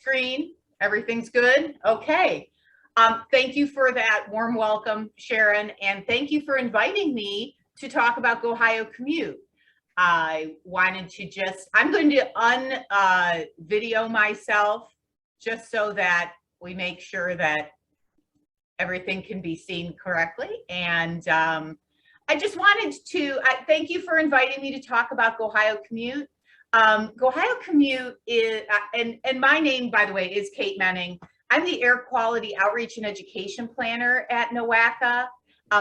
screen. Everything's good? Okay. Thank you for that warm welcome, Sharon, and thank you for inviting me to talk about Gohio Commute. I wanted to I'm going to video myself just so that we make sure that everything can be seen correctly. And I just wanted to thank you for inviting me to talk about Gohio Commute. Gohio Commute is, and my name, by the way, is Kate Moening. I'm the Air Quality Outreach and Education Planner at NOACA.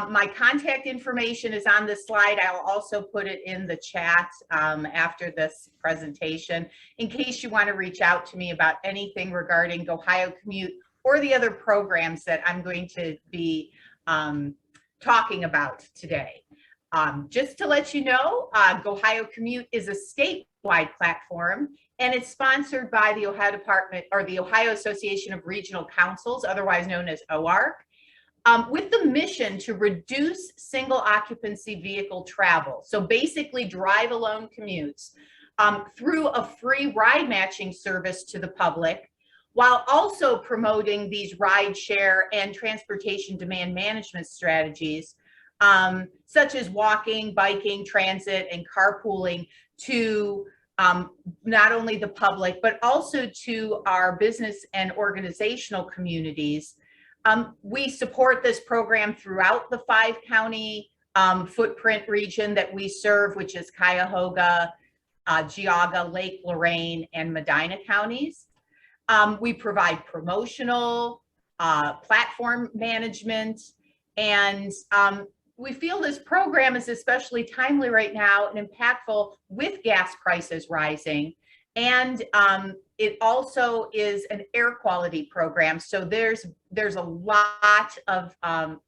My contact information is on this slide. I will also put it in the chat after this presentation in case you want to reach out to me about anything regarding Gohio Commute or the other programs that I'm going to be talking about today. Just to let you know, Gohio Commute is a statewide platform, and it's sponsored by the Ohio Department or the Ohio Association of Regional Councils, otherwise known as OARC, with the mission to reduce single occupancy vehicle travel. So basically drive alone commutes through a free ride matching service to the public, while also promoting these ride share and transportation demand management strategies, such as walking, biking, transit, and carpooling to not only the public, but also to our business and organizational communities. We support this program throughout the 5-county footprint region that we serve, which is Cuyahoga, Geauga, Lake Lorraine, and Medina counties. We provide promotional, platform management, and we feel this program is especially timely right now and impactful with gas prices rising. And it also is an air quality program. So there's a lot of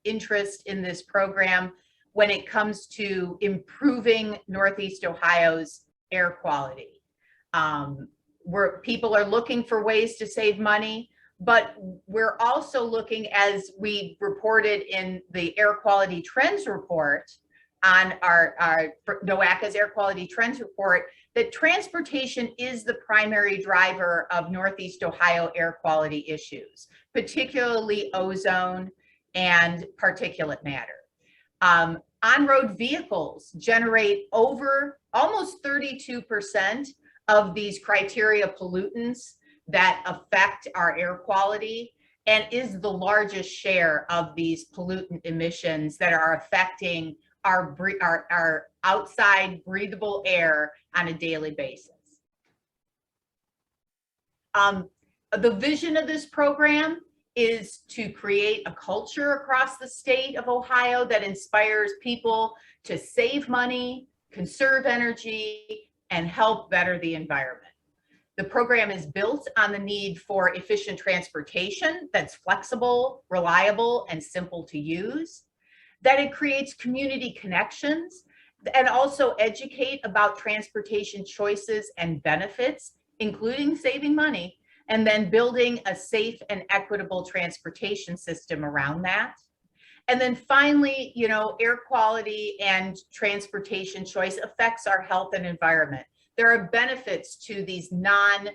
interest in this program when it comes to improving Northeast Ohio's air quality. Where people are looking for ways to save money, but we're also looking, as we reported in the Air Quality Trends Report on our NOACA's Air Quality Trends Report, that transportation is the primary driver of Northeast Ohio air quality issues, particularly ozone and particulate matter. On-road vehicles generate over almost 32% of these criteria pollutants that affect our air quality, and is the largest share of these pollutant emissions that are affecting our outside breathable air on a daily basis. The vision of this program is to create a culture across the state of Ohio that inspires people to save money, conserve energy, and help better the environment. The program is built on the need for efficient transportation that's flexible, reliable, and simple to use, that it creates community connections, and also educate about transportation choices and benefits, including saving money, and then building a safe and equitable transportation system around that. And then finally, you know, air quality and transportation choice affects our health and environment. There are benefits to these non-drive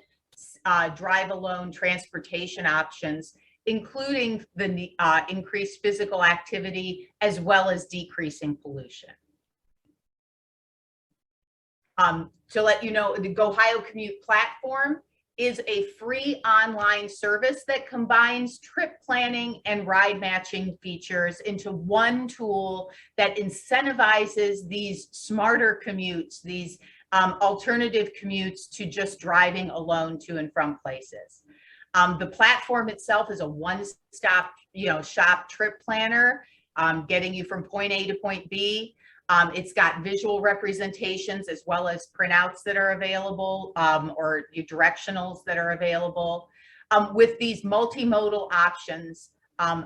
alone transportation options, including the increased physical activity as well as decreasing pollution. To let you know, the Gohio Commute platform is a free online service that combines trip planning and ride matching features into one tool that incentivizes these smarter commutes, these alternative commutes to just driving alone to and from places. The platform itself is a one-stop, shop trip planner, getting you from point A to point B. It's got visual representations as well as printouts that are available, or directionals that are available, with these multimodal options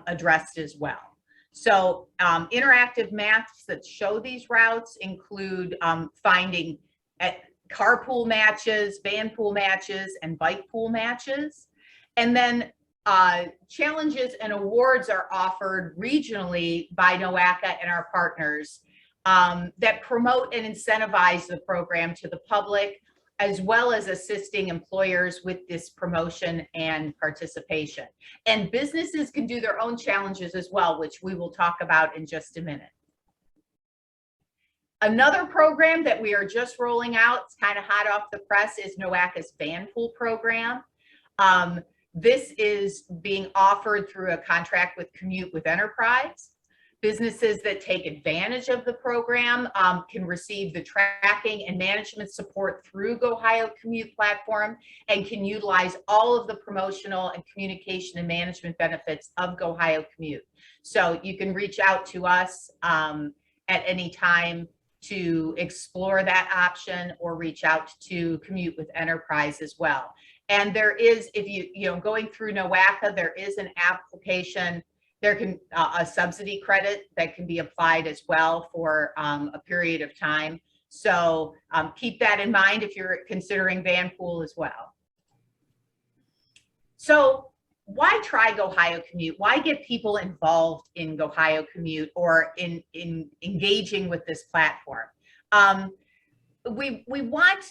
addressed as well. So interactive maps that show these routes include finding carpool matches, van pool matches, and bike pool matches. And then challenges and awards are offered regionally by NOACA and our partners that promote and incentivize the program to the public, as well as assisting employers with this promotion and participation. And businesses can do their own challenges as well, which we will talk about in just a minute. Another program that we are just rolling out, it's kind of hot off the press, is NOACA's Van Pool program. This is being offered through a contract with Commute with Enterprise. Businesses that take advantage of the program can receive the tracking and management support through Gohio Commute platform and can utilize all of the promotional and communication and management benefits of Gohio Commute. So you can reach out to us at any time to explore that option, or reach out to Commute with Enterprise as well. And there is, if you going through NOACA, there is an application. There can a subsidy credit that can be applied as well for a period of time. So keep that in mind if you're considering Van Pool as well. So why try Gohio Commute? Why get people involved in Gohio Commute or in engaging with this platform? We want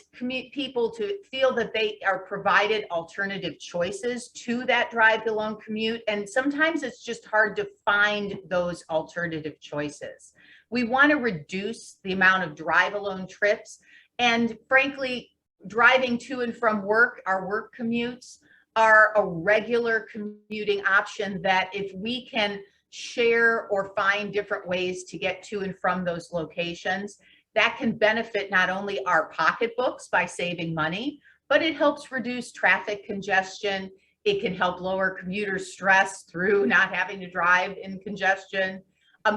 people to feel that they are provided alternative choices to that drive alone commute, and sometimes it's just hard to find those alternative choices. We want to reduce the amount of drive alone trips, and frankly, driving to and from work, our work commutes, are a regular commuting option that if we can share or find different ways to get to and from those locations, that can benefit not only our pocketbooks by saving money, but it helps reduce traffic congestion. It can help lower commuter stress through not having to drive in congestion.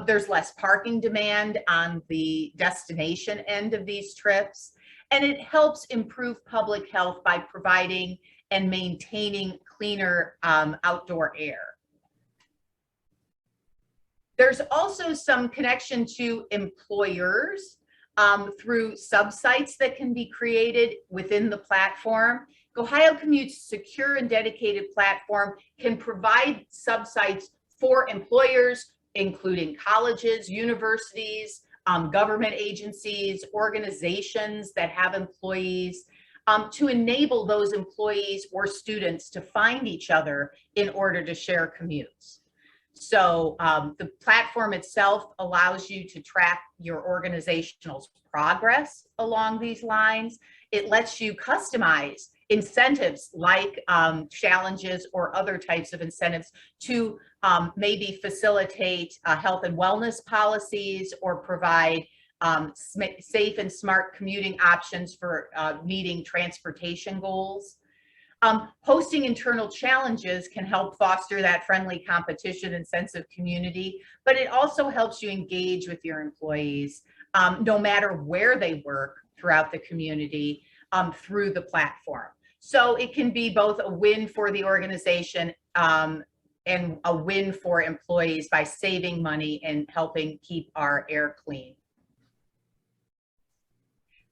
There's less parking demand on the destination end of these trips, and it helps improve public health by providing and maintaining cleaner outdoor air. There's also some connection to employers through subsites that can be created within the platform. Gohio Commute's secure and dedicated platform can provide subsites for employers, including colleges, universities, government agencies, organizations that have employees, to enable those employees or students to find each other in order to share commutes. So the platform itself allows you to track your organizational progress along these lines. It lets you customize incentives like challenges or other types of incentives to maybe facilitate health and wellness policies or provide safe and smart commuting options for meeting transportation goals. Hosting internal challenges can help foster that friendly competition and sense of community, but it also helps you engage with your employees no matter where they work throughout the community through the platform. So it can be both a win for the organization and a win for employees by saving money and helping keep our air clean.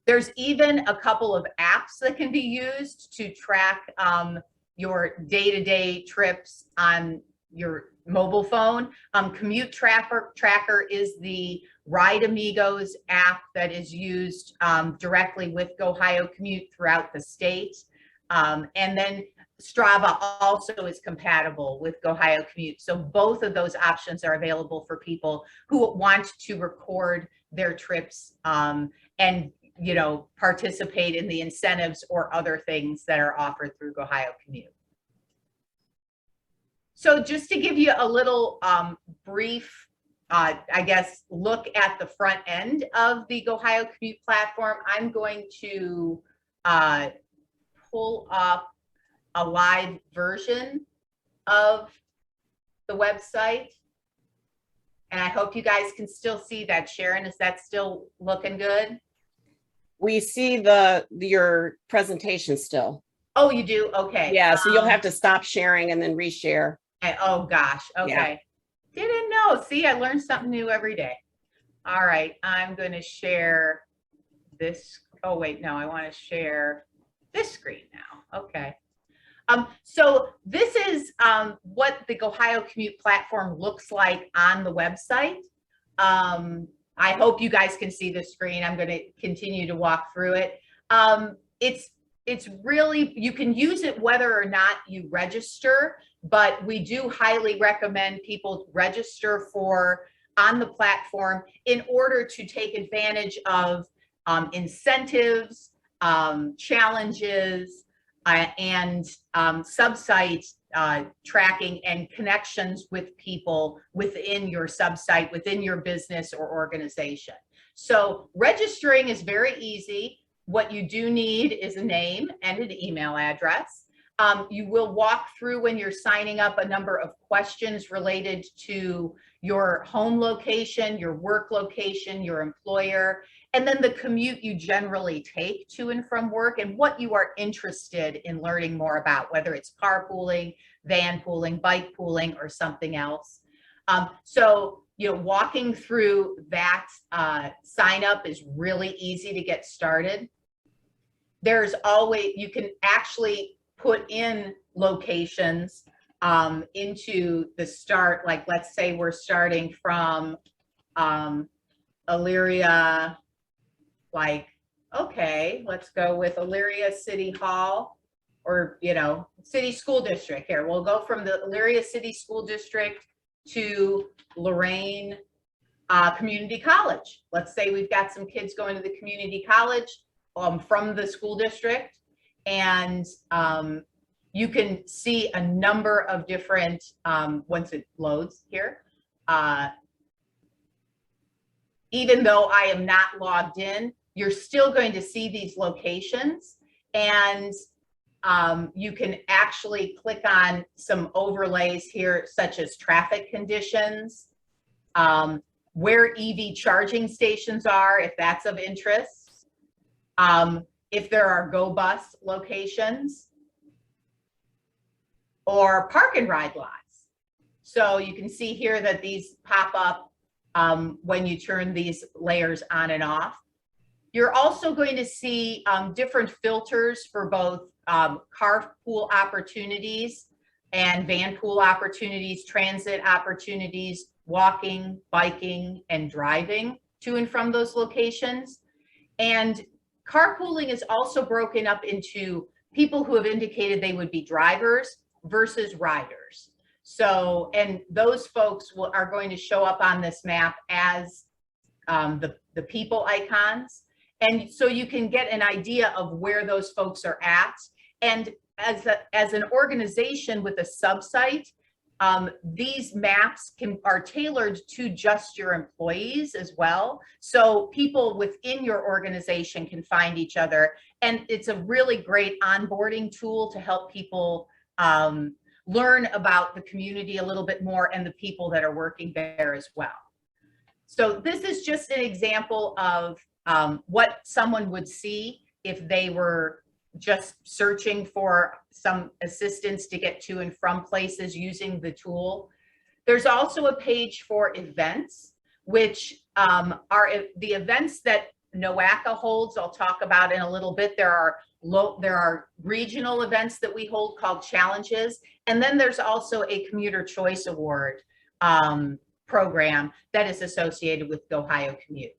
There's even a couple of apps that can be used to track your day-to-day trips on your mobile phone. Commute Tracker is the Ride Amigos app that is used directly with Gohio Commute throughout the state. And then Strava also is compatible with Gohio Commute. So both of those options are available for people who want to record their trips and participate in the incentives or other things that are offered through Gohio Commute. So just to give you a little brief, I guess, look at the front end of the Gohio Commute platform, I'm going to pull up a live version of the website. And I hope you guys can still see that. Sharon, is that still looking good? We see your presentation still. Oh, you do? Okay. Yeah, so you'll have to stop sharing and then reshare. Oh gosh, okay. Yeah. Didn't know. See, I learn something new every day. All right, I'm going to share this. Oh wait, no, I want to share this screen now. Okay. So this is what the Gohio Commute platform looks like on the website. I hope you guys can see the screen. I'm going to continue to walk through it. it's really, you can use it whether or not you register, but we do highly recommend people register on the platform in order to take advantage of incentives, challenges, and sub-site tracking and connections with people within your sub-site, within your business or organization. So registering is very easy. What you do need is a name and an email address. You will walk through when you're signing up a number of questions related to your home location, your work location, your employer, and then the commute you generally take to and from work and what you are interested in learning more about, whether it's carpooling, van pooling, bike pooling, or something else. So, walking through that sign up is really easy to get started. There's always, you can actually put in locations into the start, like let's say we're starting from Elyria, like, okay, let's go with Elyria City Hall, or, City School District here. We'll go from the Elyria City School District to Lorraine Community College. Let's say we've got some kids going to the community college from the school district, and you can see a number of different, once it loads here, even though I am not logged in, you're still going to see these locations, and you can actually click on some overlays here, such as traffic conditions, where EV charging stations are, if that's of interest, if there are Go Bus locations, or park and ride lots. So you can see here that these pop up when you turn these layers on and off. You're also going to see different filters for both carpool opportunities and van pool opportunities, transit opportunities, walking, biking, and driving to and from those locations. And carpooling is also broken up into people who have indicated they would be drivers versus riders. So, and those folks are going to show up on this map as the people icons. And so you can get an idea of where those folks are at. And as an organization with a sub-site, these maps are tailored to just your employees as well. So people within your organization can find each other. And it's a really great onboarding tool to help people learn about the community a little bit more and the people that are working there as well. So this is just an example of what someone would see if they were just searching for some assistance to get to and from places using the tool. There's also a page for events, which are the events that NOACA holds. I'll talk about in a little bit. There are regional events that we hold called challenges. And then there's also a Commuter Choice Award program that is associated with Gohio Commute.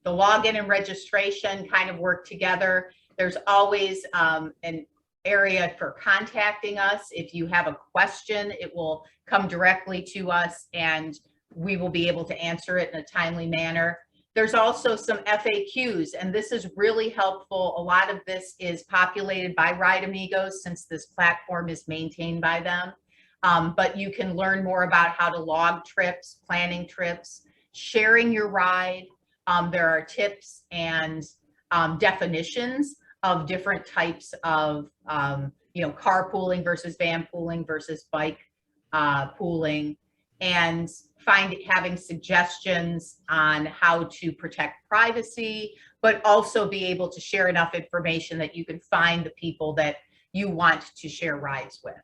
The login and registration kind of work together. There's always an area for contacting us. If you have a question, it will come directly to us and we will be able to answer it in a timely manner. There's also some FAQs, and this is really helpful. A lot of this is populated by Ride Amigos since this platform is maintained by them. But you can learn more about how to log trips, planning trips, sharing your ride. There are tips and definitions of different types of, carpooling versus van pooling versus bike pooling, and having suggestions on how to protect privacy, but also be able to share enough information that you can find the people that you want to share rides with.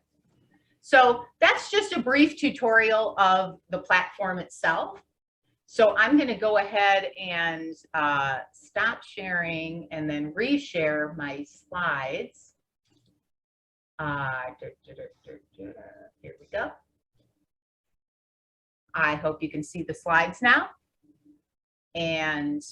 So that's just a brief tutorial of the platform itself. So I'm going to go ahead and stop sharing and then reshare my slides. Here we go. I hope you can see the slides now. And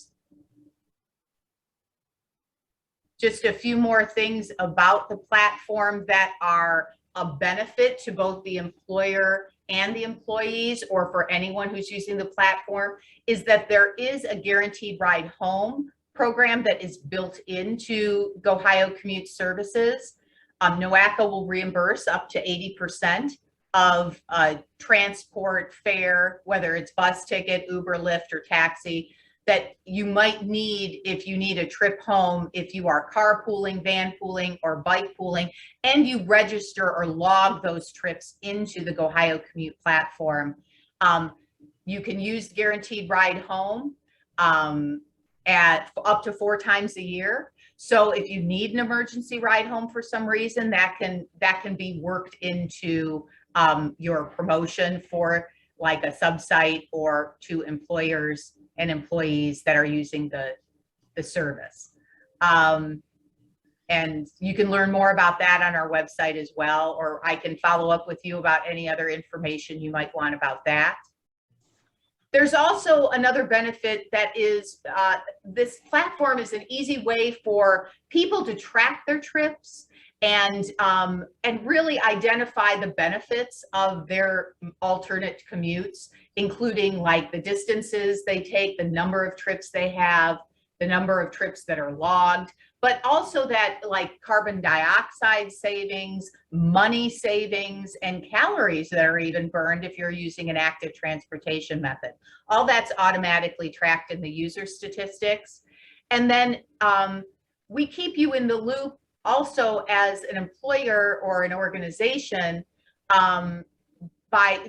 just a few more things about the platform that are a benefit to both the employer and the employees, or for anyone who's using the platform, is that there is a guaranteed ride home program that is built into Gohio Commute services. NOACA will reimburse up to 80% of transport fare, whether it's bus ticket, Uber, Lyft, or taxi, that you might need if you need a trip home, if you are carpooling, van pooling, or bike pooling, and you register or log those trips into the Gohio Commute platform. You can use Guaranteed Ride Home at up to 4 times a year. So if you need an emergency ride home for some reason, that can be worked into your promotion for like a sub-site or to employers and employees that are using the service. And you can learn more about that on our website as well, or I can follow up with you about any other information you might want about that. There's also another benefit that is this platform is an easy way for people to track their trips and really identify the benefits of their alternate commutes, including like the distances they take, the number of trips they have, the number of trips that are logged, but also that like carbon dioxide savings, money savings, and calories that are even burned if you're using an active transportation method. All that's automatically tracked in the user statistics. And then we keep you in the loop also as an employer or an organization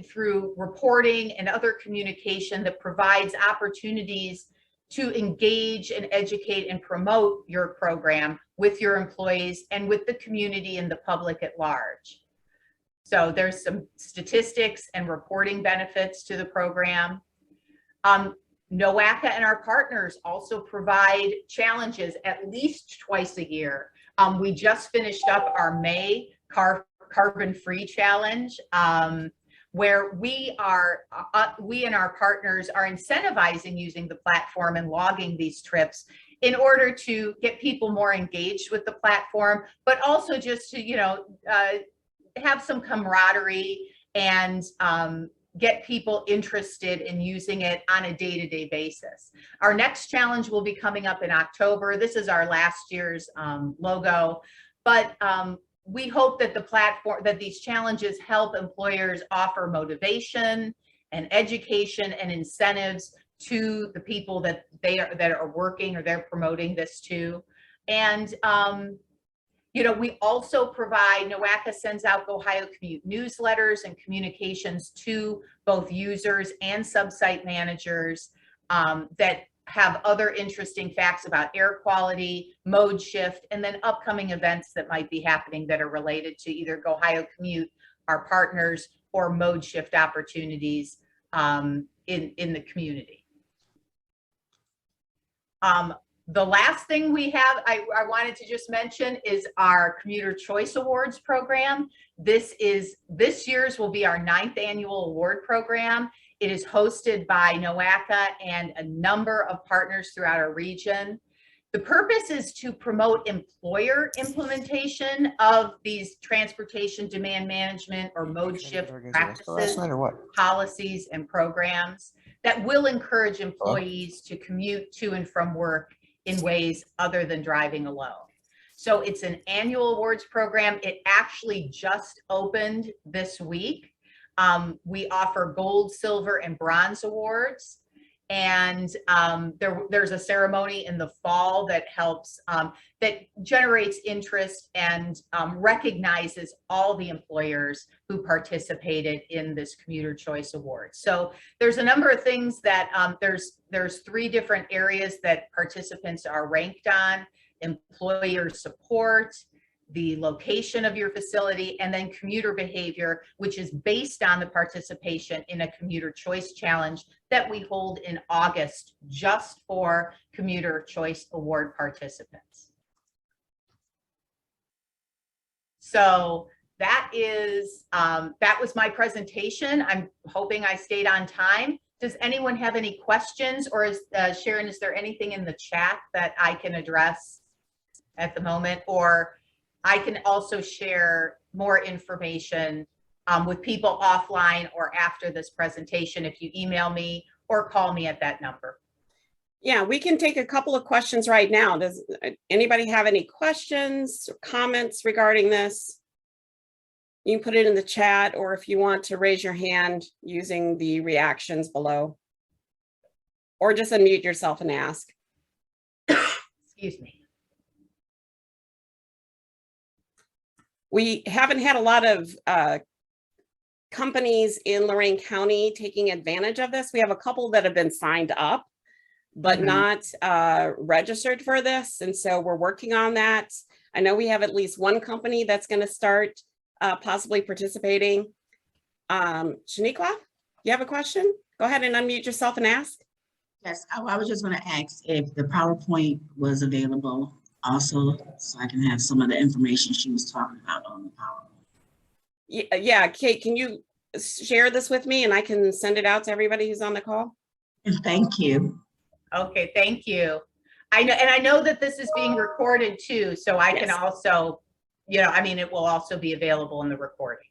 through reporting and other communication that provides opportunities to engage and educate and promote your program with your employees and with the community and the public at large. So there's some statistics and reporting benefits to the program. NOACA and our partners also provide challenges at least twice a year. We just finished up our May carbon-free challenge, where we and our partners are incentivizing using the platform and logging these trips in order to get people more engaged with the platform, but also just to, have some camaraderie and get people interested in using it on a day-to-day basis. Our next challenge will be coming up in October. This is our last year's logo, but we hope that that these challenges help employers offer motivation and education and incentives to the people that are working or they're promoting this to. And we also provide, NOACA sends out Gohio Commute newsletters and communications to both users and sub-site managers that have other interesting facts about air quality, mode shift, and then upcoming events that might be happening that are related to either Gohio Commute, our partners, or mode shift opportunities in the community. The last thing we have, I wanted to just mention, is our Commuter Choice Awards program. This year's will be our 9th annual award program. It is hosted by NOACA and a number of partners throughout our region. The purpose is to promote employer implementation of these transportation demand management or mode shift practices, policies, and programs that will encourage employees to commute to and from work in ways other than driving alone. So it's an annual awards program. It actually just opened this week. We offer gold, silver, and bronze awards. And there's a ceremony in the fall that helps, that generates interest and recognizes all the employers who participated in this Commuter Choice Award. So there's a number of things that, there's 3 different areas that participants are ranked on: employer support, the location of your facility, and then commuter behavior, which is based on the participation in a Commuter Choice Challenge that we hold in August just for Commuter Choice Award participants. So that was my presentation. I'm hoping I stayed on time. Does anyone have any questions, or is Sharon, is there anything in the chat that I can address? at the moment, or I can also share more information with people offline or after this presentation if you email me or call me at that number. Yeah, we can take a couple of questions right now. Does anybody have any questions or comments regarding this? You can put it in the chat, or if you want to raise your hand using the reactions below, or just unmute yourself and ask. Excuse me. We haven't had a lot of companies in Lorain County taking advantage of this. We have a couple that have been signed up, but not registered for this. And so we're working on that. I know we have at least one company that's going to start possibly participating. Shaniqua, you have a question? Go ahead and unmute yourself and ask. Yes, I was just going to ask if the PowerPoint was available also, so I can have some of the information she was talking about on the PowerPoint. Yeah, Kate, can you share this with me and I can send it out to everybody who's on the call? And thank you. Okay, thank you. I know, and I know that this is being recorded too, so I can also, you know, I mean, it will also be available in the recording.